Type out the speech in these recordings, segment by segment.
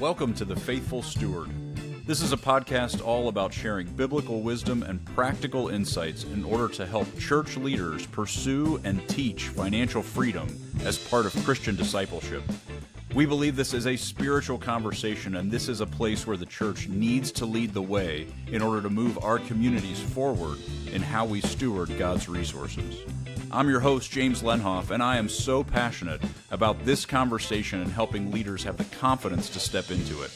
Welcome to The Faithful Steward. This is a podcast all about sharing biblical wisdom and practical insights in order to help church leaders pursue and teach financial freedom as part of Christian discipleship. We believe this is a spiritual conversation, and this is a place where the church needs to lead the way in order to move our communities forward in how we steward God's resources. I'm your host, James Lenhoff, and I am so passionate about this conversation and helping leaders have the confidence to step into it.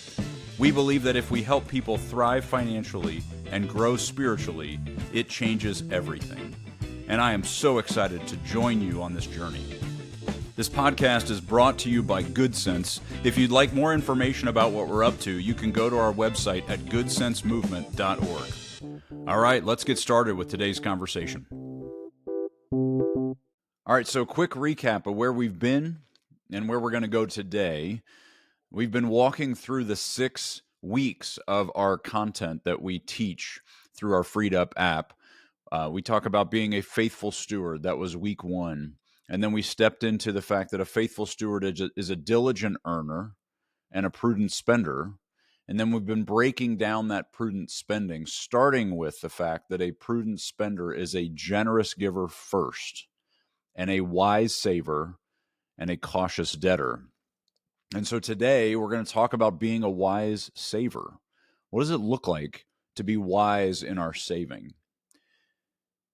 We believe that if we help people thrive financially and grow spiritually, it changes everything. And I am so excited to join you on this journey. This podcast is brought to you by Good Sense. If you'd like more information about what we're up to, you can go to our website at goodsensemovement.org. All right, let's get started with today's conversation. All right, so quick recap of where we've been and where we're going to go today. We've been walking through the 6 weeks of our content that we teach through our Freed Up app. We talk about being a faithful steward. That was week 1. And then we stepped into the fact that a faithful steward is a diligent earner and a prudent spender. And then we've been breaking down that prudent spending, starting with the fact that a prudent spender is a generous giver first, and a wise saver, and a cautious debtor. And so today we're going to talk about being a wise saver. What does it look like to be wise in our saving?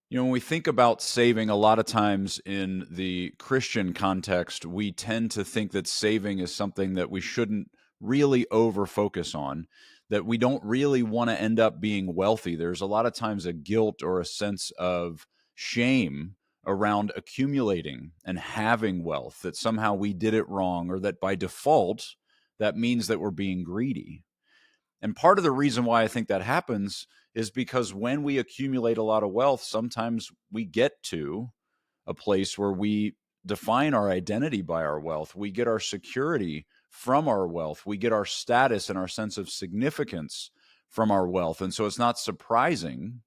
You know, when we think about saving, a lot of times in the Christian context, we tend to think that saving is something that we shouldn't really over-focus on, that we don't really want to end up being wealthy. There's a lot of times a guilt or a sense of shame around accumulating and having wealth, that somehow we did it wrong, or that by default, that means that we're being greedy. And part of the reason why I think that happens is because when we accumulate a lot of wealth, sometimes we get to a place where we define our identity by our wealth. We get our security from our wealth. We get our status and our sense of significance from our wealth. And so it's not surprising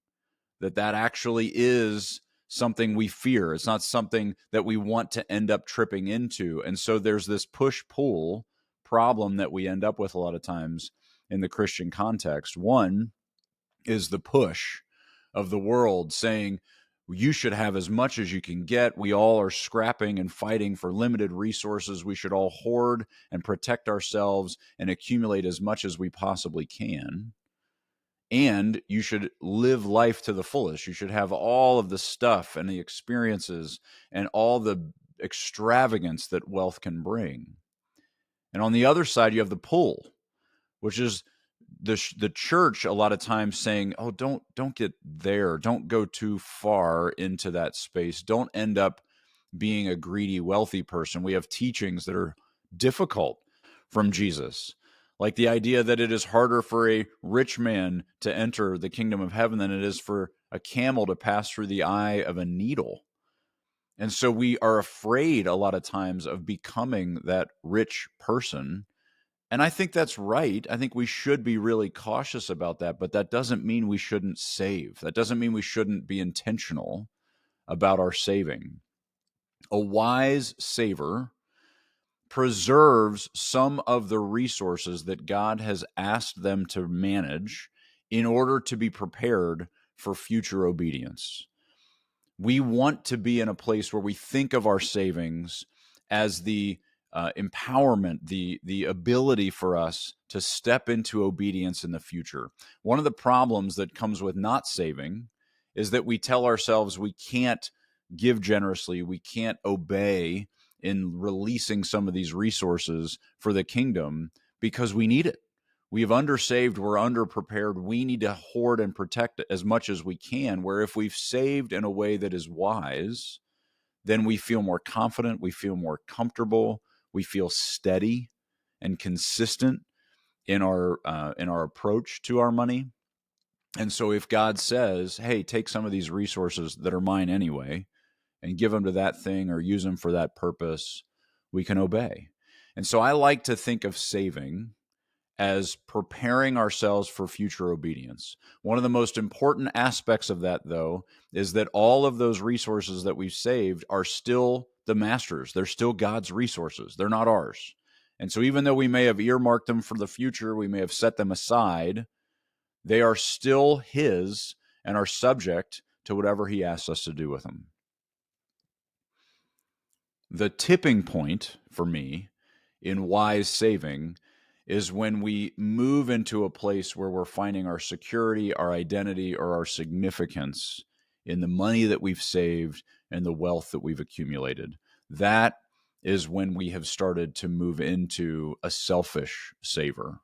that that actually is something we fear. It's not something that we want to end up tripping into. And so there's this push-pull problem that we end up with a lot of times in the Christian context. One is the push of the world saying, you should have as much as you can get. We all are scrapping and fighting for limited resources. We should all hoard and protect ourselves and accumulate as much as we possibly can. And you should live life to the fullest. You should have all of the stuff and the experiences and all the extravagance that wealth can bring. And on the other side, you have the pull, which is the church a lot of times saying, oh, don't get there. Don't go too far into that space. Don't end up being a greedy, wealthy person. We have teachings that are difficult from Jesus, like the idea that it is harder for a rich man to enter the kingdom of heaven than it is for a camel to pass through the eye of a needle. And so we are afraid a lot of times of becoming that rich person. And I think that's right. I think we should be really cautious about that, but that doesn't mean we shouldn't save. That doesn't mean we shouldn't be intentional about our saving. A wise saver preserves some of the resources that God has asked them to manage in order to be prepared for future obedience. We want to be in a place where we think of our savings as the empowerment, the ability for us to step into obedience in the future. One of the problems that comes with not saving is that we tell ourselves we can't give generously, we can't obey in releasing some of these resources for the kingdom because we need it. We've undersaved, we're underprepared, we need to hoard and protect it as much as we can, where if we've saved in a way that is wise, then we feel more confident, we feel more comfortable, we feel steady and consistent in our approach to our money. And so if God says, hey, take some of these resources that are mine anyway and give them to that thing or use them for that purpose, we can obey. And so I like to think of saving as preparing ourselves for future obedience. One of the most important aspects of that, though, is that all of those resources that we've saved are still the master's. They're still God's resources. They're not ours. And so even though we may have earmarked them for the future, we may have set them aside, they are still his and are subject to whatever he asks us to do with them. The tipping point for me in wise saving is when we move into a place where we're finding our security, our identity, or our significance in the money that we've saved and the wealth that we've accumulated. That is when we have started to move into a selfish saver,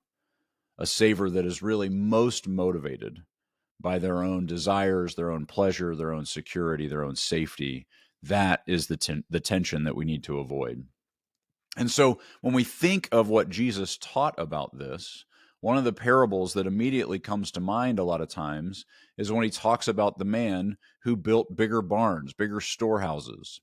a saver that is really most motivated by their own desires, their own pleasure, their own security, their own safety. That is the tension that we need to avoid. And so when we think of what Jesus taught about this, one of the parables that immediately comes to mind a lot of times is when he talks about the man who built bigger barns, bigger storehouses.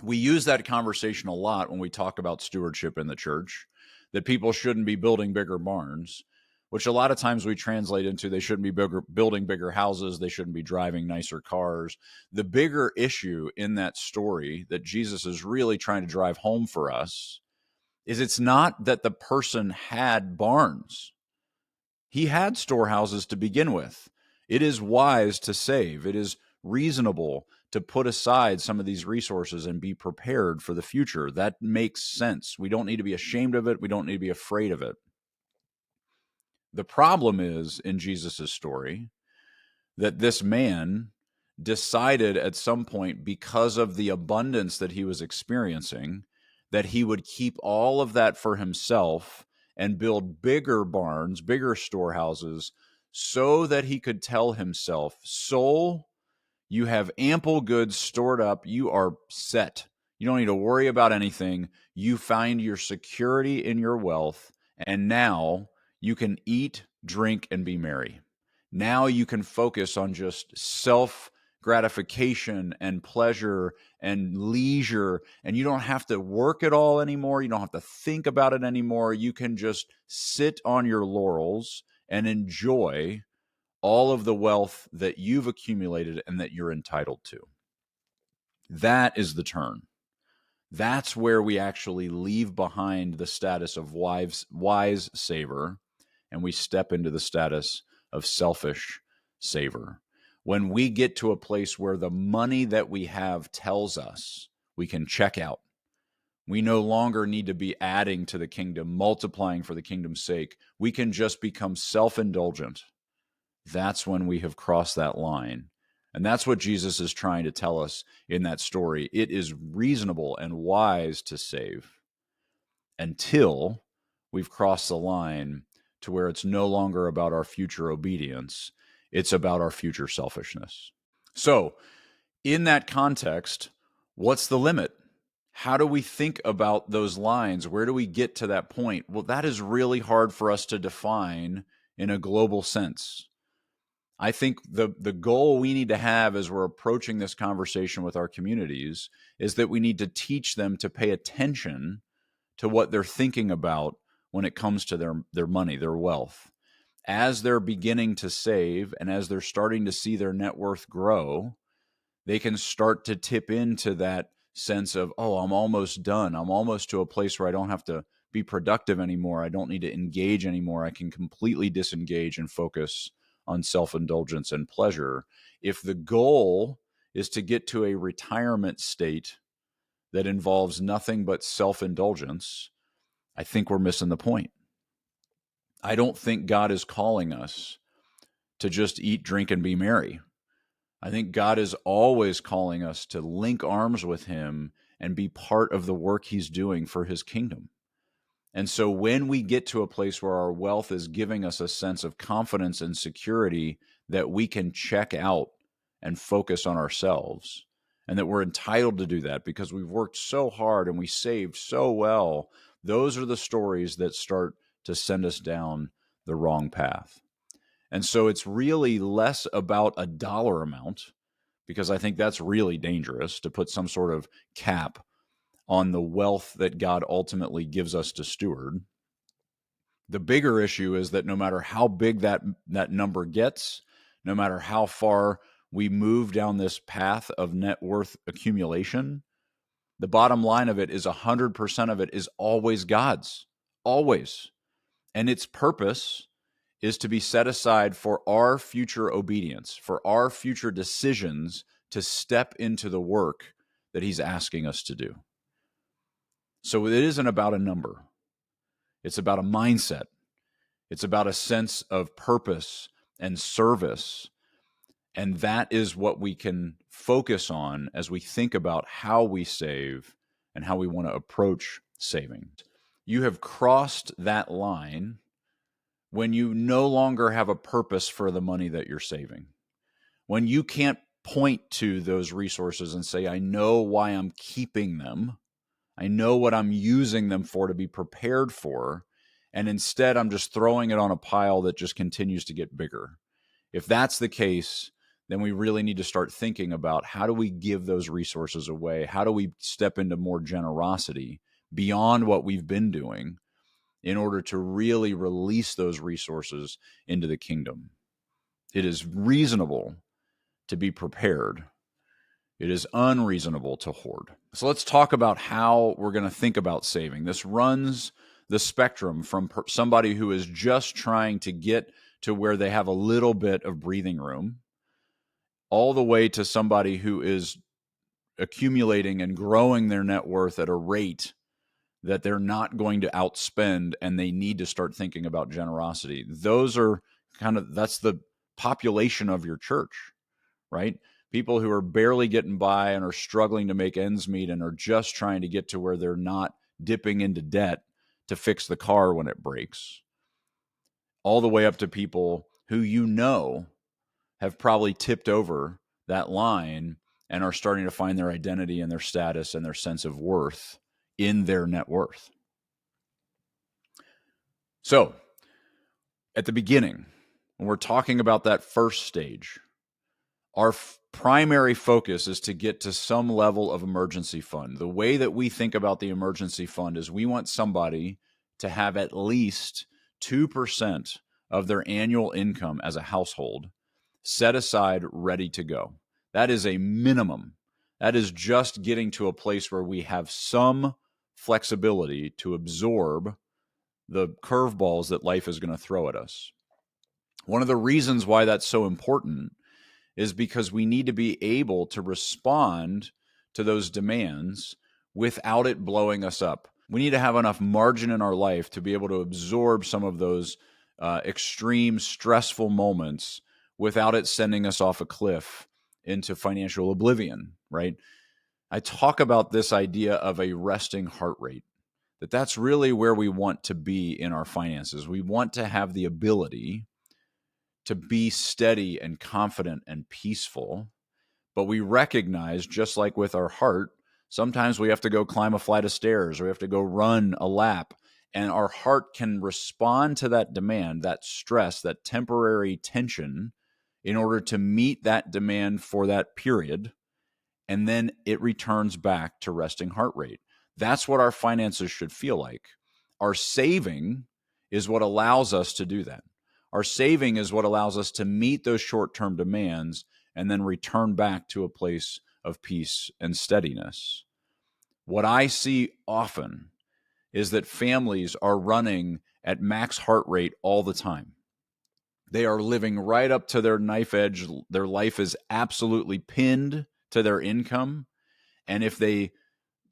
We use that conversation a lot when we talk about stewardship in the church, that people shouldn't be building bigger barns, which a lot of times we translate into they shouldn't be building bigger houses, they shouldn't be driving nicer cars. The bigger issue in that story that Jesus is really trying to drive home for us is it's not that the person had barns. He had storehouses to begin with. It is wise to save. It is reasonable to put aside some of these resources and be prepared for the future. That makes sense. We don't need to be ashamed of it. We don't need to be afraid of it. The problem is, in Jesus' story, that this man decided at some point, because of the abundance that he was experiencing, that he would keep all of that for himself and build bigger barns, bigger storehouses, so that he could tell himself, soul, you have ample goods stored up. You are set. You don't need to worry about anything. You find your security in your wealth, and now you can eat, drink, and be merry. Now you can focus on just self gratification and pleasure and leisure, and you don't have to work at all anymore. You don't have to think about it anymore. You can just sit on your laurels and enjoy all of the wealth that you've accumulated and that you're entitled to. That is the turn. That's where we actually leave behind the status of wise saver, and we step into the status of selfish saver. When we get to a place where the money that we have tells us we can check out, we no longer need to be adding to the kingdom, multiplying for the kingdom's sake. We can just become self-indulgent. That's when we have crossed that line. And that's what Jesus is trying to tell us in that story. It is reasonable and wise to save until we've crossed the line to where it's no longer about our future obedience. It's about our future selfishness. So, in that context, what's the limit? How do we think about those lines? Where do we get to that point? Well, that is really hard for us to define in a global sense. I think the goal we need to have as we're approaching this conversation with our communities is that we need to teach them to pay attention to what they're thinking about when it comes to their money, their wealth. As they're beginning to save and as they're starting to see their net worth grow, they can start to tip into that sense of, oh, I'm almost done. I'm almost to a place where I don't have to be productive anymore. I don't need to engage anymore. I can completely disengage and focus on self-indulgence and pleasure. If the goal is to get to a retirement state that involves nothing but self-indulgence, I think we're missing the point. I don't think God is calling us to just eat, drink, and be merry. I think God is always calling us to link arms with him and be part of the work he's doing for his kingdom. And so when we get to a place where our wealth is giving us a sense of confidence and security that we can check out and focus on ourselves, and that we're entitled to do that because we've worked so hard and we saved so well, those are the stories that start to send us down the wrong path. And so it's really less about a dollar amount, because I think that's really dangerous to put some sort of cap on the wealth that God ultimately gives us to steward. The bigger issue is that no matter how big that number gets, no matter how far we move down this path of net worth accumulation, The bottom line of it is 100% of it is always God's, always. And its purpose is to be set aside for our future obedience, for our future decisions to step into the work that he's asking us to do. So it isn't about a number. It's about a mindset. It's about a sense of purpose and service. And that is what we can focus on as we think about how we save and how we want to approach saving. You have crossed that line when you no longer have a purpose for the money that you're saving. When you can't point to those resources and say, I know why I'm keeping them. I know what I'm using them for to be prepared for. And instead, I'm just throwing it on a pile that just continues to get bigger. If that's the case, then we really need to start thinking about how do we give those resources away? How do we step into more generosity beyond what we've been doing in order to really release those resources into the kingdom? It is reasonable to be prepared. It is unreasonable to hoard. So let's talk about how we're going to think about saving. This runs the spectrum from somebody who is just trying to get to where they have a little bit of breathing room, all the way to somebody who is accumulating and growing their net worth at a rate that they're not going to outspend, and they need to start thinking about generosity. Those are that's the population of your church, right? People who are barely getting by and are struggling to make ends meet and are just trying to get to where they're not dipping into debt to fix the car when it breaks. All the way up to people who have probably tipped over that line and are starting to find their identity and their status and their sense of worth in their net worth. So, at the beginning, when we're talking about that first stage, our primary focus is to get to some level of emergency fund. The way that we think about the emergency fund is we want somebody to have at least 2% of their annual income as a household set aside, ready to go. That is a minimum. That is just getting to a place where we have some flexibility to absorb the curveballs that life is going to throw at us. One of the reasons why that's so important is because we need to be able to respond to those demands without it blowing us up. We need to have enough margin in our life to be able to absorb some of those extreme stressful moments without it sending us off a cliff into financial oblivion, right? I talk about this idea of a resting heart rate, that's really where we want to be in our finances. We want to have the ability to be steady and confident and peaceful, but we recognize, just like with our heart, sometimes we have to go climb a flight of stairs or we have to go run a lap, and our heart can respond to that demand, that stress, that temporary tension in order to meet that demand for that period, and then it returns back to resting heart rate. That's what our finances should feel like. Our saving is what allows us to do that. Our saving is what allows us to meet those short-term demands and then return back to a place of peace and steadiness. What I see often is that families are running at max heart rate all the time. They are living right up to their knife edge. Their life is absolutely pinned to their income. And if they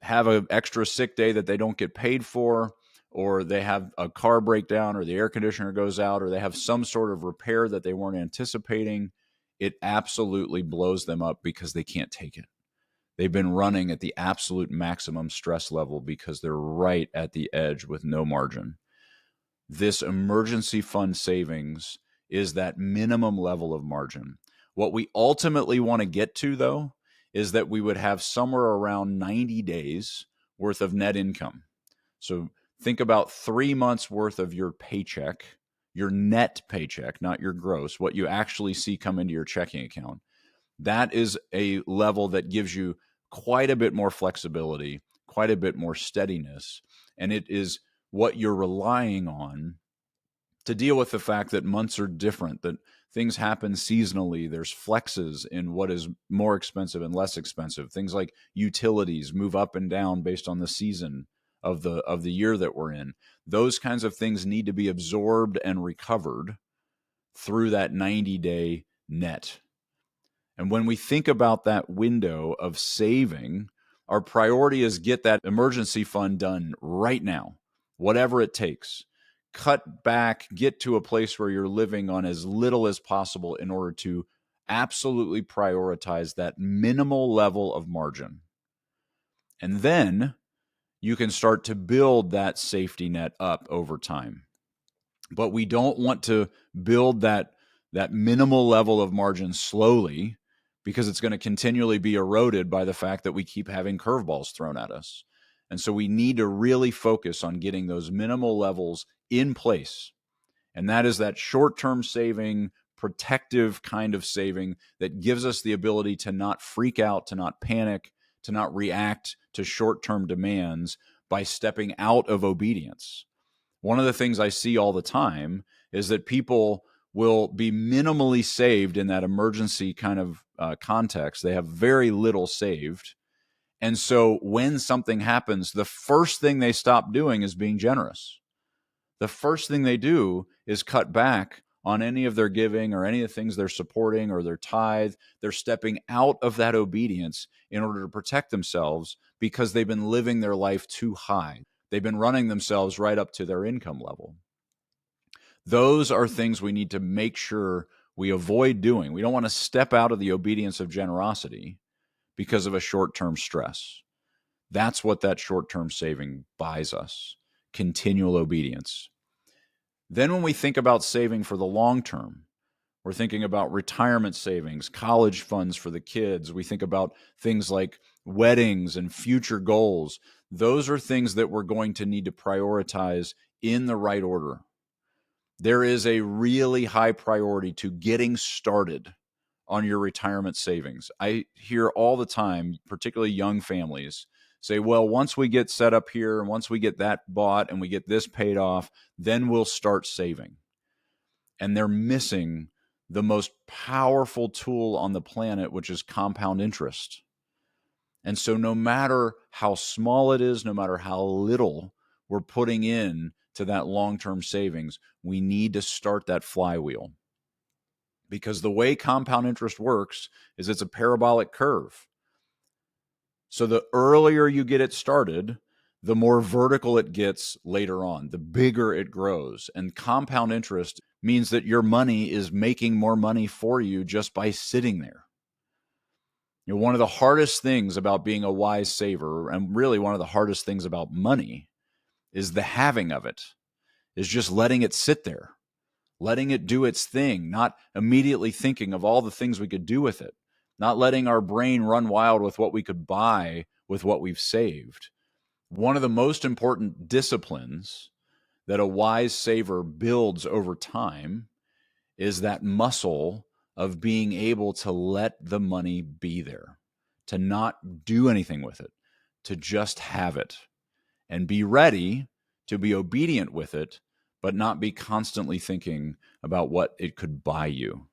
have an extra sick day that they don't get paid for, or they have a car breakdown, or the air conditioner goes out, or they have some sort of repair that they weren't anticipating, it absolutely blows them up because they can't take it. They've been running at the absolute maximum stress level because they're right at the edge with no margin. This emergency fund savings is that minimum level of margin. What we ultimately want to get to, though, is that we would have somewhere around 90 days worth of net income. So think about 3 months worth of your paycheck, your net paycheck, not your gross, what you actually see come into your checking account. That is a level that gives you quite a bit more flexibility, quite a bit more steadiness, and it is what you're relying on to deal with the fact that months are different, that things happen seasonally. There's flexes in what is more expensive and less expensive. Things like utilities move up and down based on the season of the year that we're in. Those kinds of things need to be absorbed and recovered through that 90-day net. And when we think about that window of saving, our priority is get that emergency fund done right now, whatever it takes. Cut back, get to a place where you're living on as little as possible in order to absolutely prioritize that minimal level of margin. And then you can start to build that safety net up over time. But we don't want to build that minimal level of margin slowly, because it's going to continually be eroded by the fact that we keep having curveballs thrown at us. And so we need to really focus on getting those minimal levels in place. And that is that short-term saving, protective kind of saving that gives us the ability to not freak out, to not panic, to not react to short-term demands by stepping out of obedience. One of the things I see all the time is that people will be minimally saved in that emergency kind of context. They have very little saved. And so when something happens, the first thing they stop doing is being generous. The first thing they do is cut back on any of their giving or any of the things they're supporting or their tithe. They're stepping out of that obedience in order to protect themselves because they've been living their life too high. They've been running themselves right up to their income level. Those are things we need to make sure we avoid doing. We don't want to step out of the obedience of generosity because of a short-term stress. That's what that short-term saving buys us, continual obedience. Then when we think about saving for the long term, we're thinking about retirement savings, college funds for the kids. We think about things like weddings and future goals. Those are things that we're going to need to prioritize in the right order. There is a really high priority to getting started on your retirement savings. I hear all the time, particularly young families, say, well, once we get set up here and once we get that bought and we get this paid off, then we'll start saving. And they're missing the most powerful tool on the planet, which is compound interest. And so no matter how small it is, no matter how little we're putting in to that long-term savings, we need to start that flywheel. Because the way compound interest works is it's a parabolic curve. So the earlier you get it started, the more vertical it gets later on, the bigger it grows. And compound interest means that your money is making more money for you just by sitting there. You know, one of the hardest things about being a wise saver, and really one of the hardest things about money, is the having of it, is just letting it sit there, letting it do its thing, not immediately thinking of all the things we could do with it, not letting our brain run wild with what we could buy with what we've saved. One of the most important disciplines that a wise saver builds over time is that muscle of being able to let the money be there, to not do anything with it, to just have it and be ready to be obedient with it, but not be constantly thinking about what it could buy you.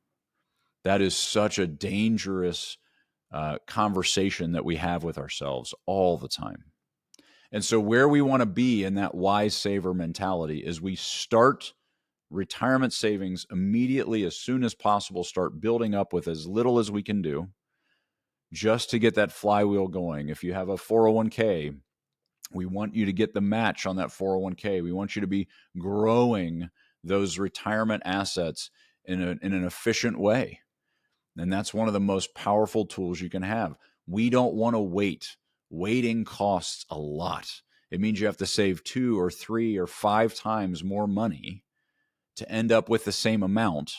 That is such a dangerous conversation that we have with ourselves all the time. And so where we want to be in that wise saver mentality is we start retirement savings immediately, as soon as possible, start building up with as little as we can do just to get that flywheel going. If you have a 401k, we want you to get the match on that 401k. We want you to be growing those retirement assets in an efficient way. And that's one of the most powerful tools you can have. We don't want to wait. Waiting costs a lot. It means you have to save 2 or 3 or 5 times more money to end up with the same amount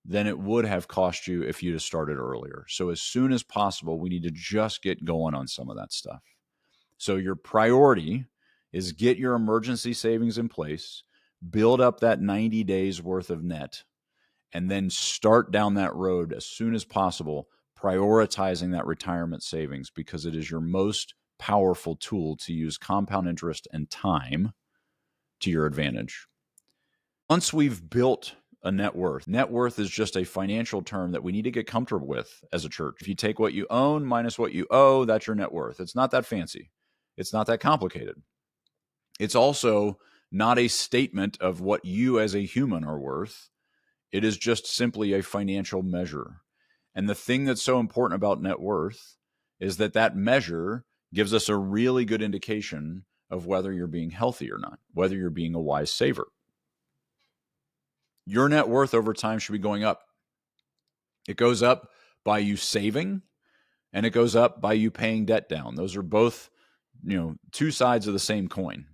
than it would have cost you if you'd have started earlier. So as soon as possible, we need to just get going on some of that stuff. So your priority is get your emergency savings in place, build up that 90 days worth of net, and then start down that road as soon as possible, prioritizing that retirement savings, because it is your most powerful tool to use compound interest and time to your advantage. Once we've built a net worth is just a financial term that we need to get comfortable with as a church. If you take what you own minus what you owe, that's your net worth. It's not that fancy. It's not that complicated. It's also not a statement of what you as a human are worth. It is just simply a financial measure. And the thing that's so important about net worth is that that measure gives us a really good indication of whether you're being healthy or not, whether you're being a wise saver. Your net worth over time should be going up. It goes up by you saving, and it goes up by you paying debt down. Those are both, two sides of the same coin.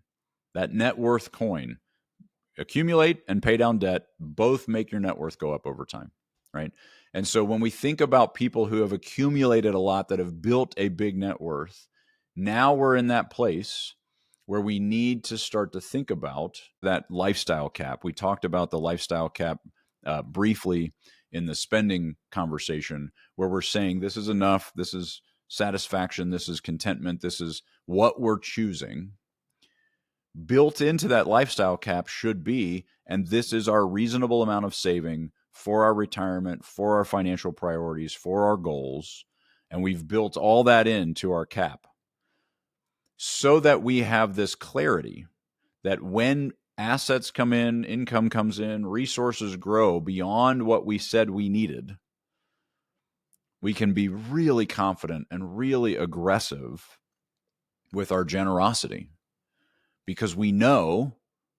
That net worth coin, accumulate and pay down debt, both make your net worth go up over time, right? And so when we think about people who have accumulated a lot, that have built a big net worth, now we're in that place where we need to start to think about that lifestyle cap. We talked about the lifestyle cap briefly in the spending conversation, where we're saying this is enough, this is satisfaction, this is contentment, this is what we're choosing. Built into that lifestyle cap should be, and this is our reasonable amount of saving for our retirement, for our financial priorities, for our goals, and we've built all that into our cap, so that we have this clarity that when assets come in, income comes in, resources grow beyond what we said we needed, we can be really confident and really aggressive with our generosity because we know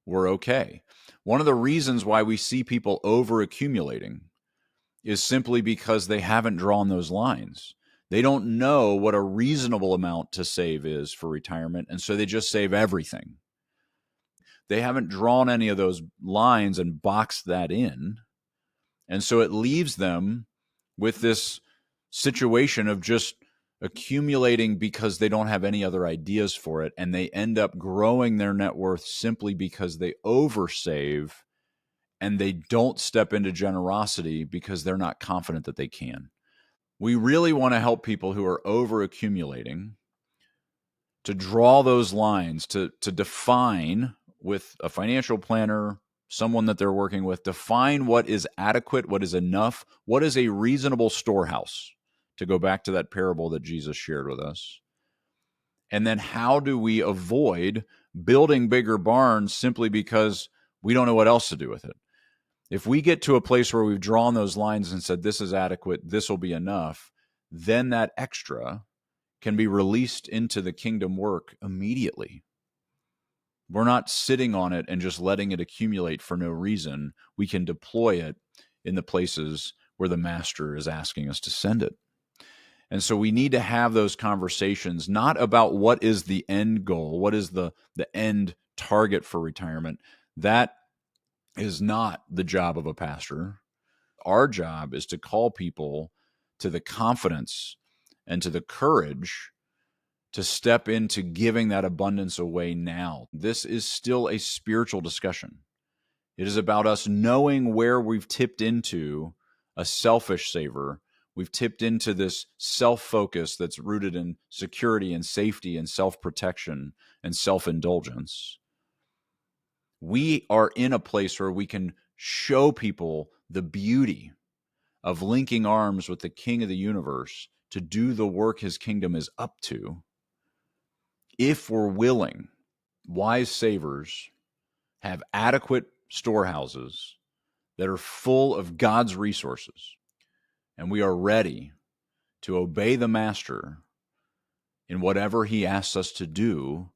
we're okay. One of the reasons why we see people over accumulating is simply because they haven't drawn those lines. They don't know what a reasonable amount to save is for retirement, and so they just save everything. They haven't drawn any of those lines and boxed that in, and so it leaves them with this situation of just accumulating because they don't have any other ideas for it, and they end up growing their net worth simply because they oversave and they don't step into generosity because they're not confident that they can. We really want to help people who are over accumulating to draw those lines, to define with a financial planner, someone that they're working with, define what is adequate, what is enough, what is a reasonable storehouse, to go back to that parable that Jesus shared with us. And then how do we avoid building bigger barns simply because we don't know what else to do with it? If we get to a place where we've drawn those lines and said, this is adequate, this will be enough, then that extra can be released into the kingdom work immediately. We're not sitting on it and just letting it accumulate for no reason. We can deploy it in the places where the master is asking us to send it. And so we need to have those conversations, not about what is the end goal, what is the end target for retirement. That is not the job of a pastor. Our job is to call people to the confidence and to the courage to step into giving that abundance away now. This is still a spiritual discussion. It is about us knowing where we've tipped into a selfish saver. We've tipped into this self-focus that's rooted in security and safety and self-protection and self-indulgence. We are in a place where we can show people the beauty of linking arms with the King of the universe to do the work his kingdom is up to. If we're willing, wise savers have adequate storehouses that are full of God's resources, and we are ready to obey the master in whatever he asks us to do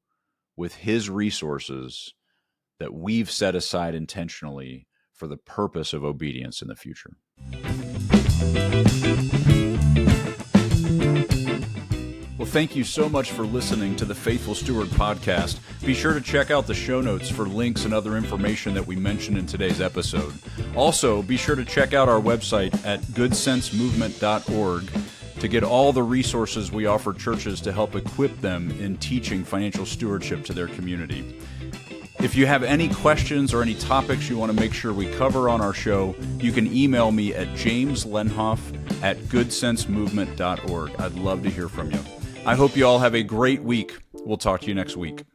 with his resources that we've set aside intentionally for the purpose of obedience in the future. Well, thank you so much for listening to the Faithful Steward podcast. Be sure to check out the show notes for links and other information that we mentioned in today's episode. Also, be sure to check out our website at goodsensemovement.org to get all the resources we offer churches to help equip them in teaching financial stewardship to their community. If you have any questions or any topics you want to make sure we cover on our show, you can email me at jameslenhoff@goodsensemovement.org. I'd love to hear from you. I hope you all have a great week. We'll talk to you next week.